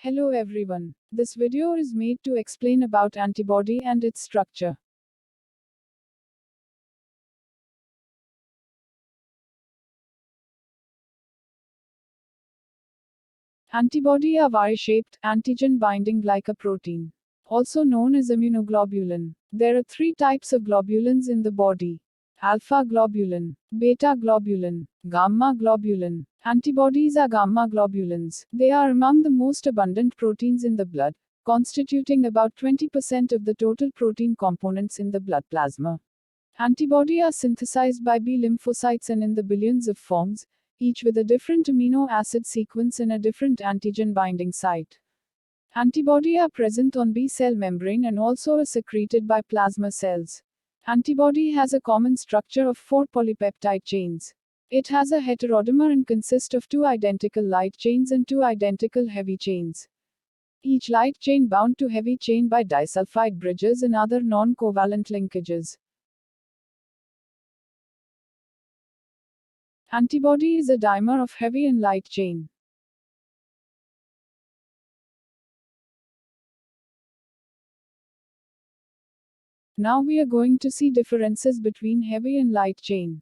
Hello everyone. This video is made to explain about antibody and its structure. Antibody are wire-shaped, antigen-binding glycoprotein, also known as immunoglobulin. There are three types of globulins in the body: alpha globulin, beta globulin, gamma globulin. Antibodies are gamma globulins. They are among the most abundant proteins in the blood, constituting about 20% of the total protein components in the blood plasma. Antibody are synthesized by B lymphocytes and in the billions of forms, each with a different amino acid sequence and a different antigen binding site. Antibody are present on B cell membrane and also are secreted by plasma cells. Antibody has a common structure of 4 polypeptide chains. It has a heterodimer and consists of 2 identical light chains and 2 identical heavy chains. Each light chain bound to heavy chain by disulfide bridges and other non-covalent linkages. Antibody is a dimer of heavy and light chain. Now we are going to see differences between heavy and light chain.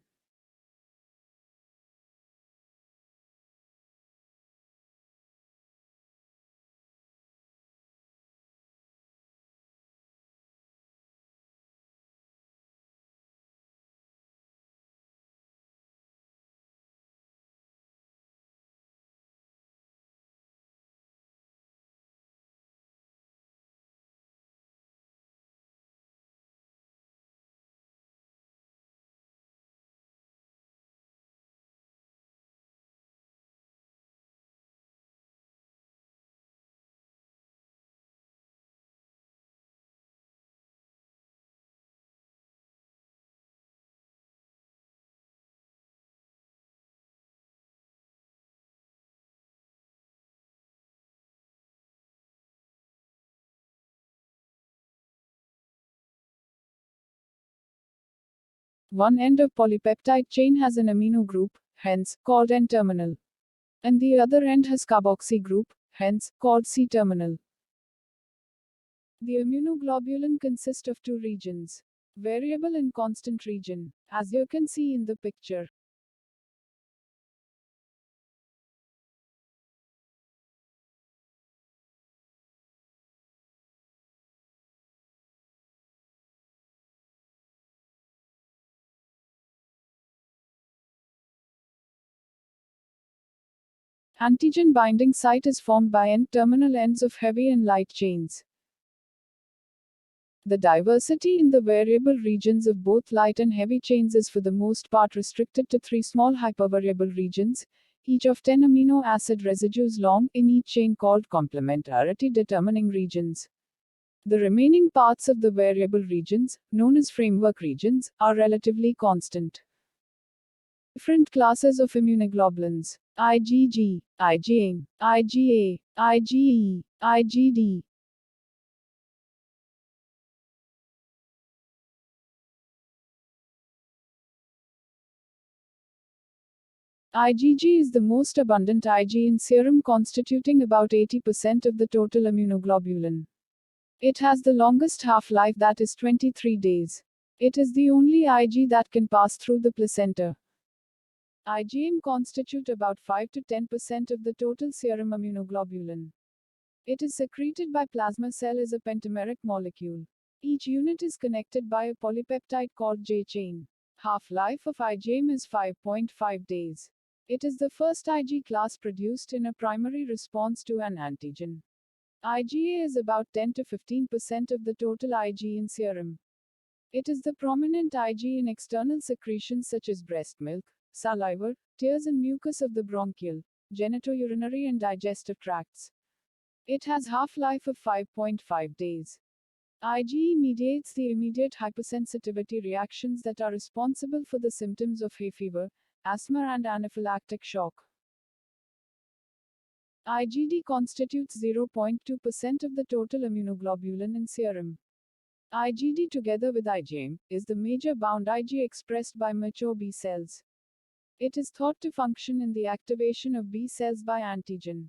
One end of polypeptide chain has an amino group, hence called N-terminal. And the other end has carboxy group, hence called C-terminal. The immunoglobulin consists of 2 regions: variable and constant region, as you can see in the picture. Antigen binding site is formed by N-terminal ends of heavy and light chains. The diversity in the variable regions of both light and heavy chains is for the most part restricted to 3 small hypervariable regions, each of 10 amino acid residues long, in each chain called complementarity determining regions. The remaining parts of the variable regions, known as framework regions, are relatively constant. Different classes of immunoglobulins: IgG, IgM, IgA, IgE, IgD. IgG is the most abundant Ig in serum, constituting about 80% of the total immunoglobulin. It has the longest half-life, that is 23 days. It is the only Ig that can pass through the placenta. IgM constitute about 5 to 10% of the total serum immunoglobulin. It is secreted by plasma cell as a pentameric molecule. Each unit is connected by a polypeptide called J chain. Half-life of IgM is 5.5 days. It is the first Ig class produced in a primary response to an antigen. IgA is about 10 to 15% of the total Ig in serum. It is the prominent Ig in external secretions such as breast milk, saliva, tears and mucus of the bronchial, genitourinary and digestive tracts. It has half-life of 5.5 days. IgE mediates the immediate hypersensitivity reactions that are responsible for the symptoms of hay fever, asthma and anaphylactic shock. IgD constitutes 0.2% of the total immunoglobulin in serum. IgD together with IgM is the major bound Ig expressed by mature B cells. It is thought to function in the activation of B cells by antigen.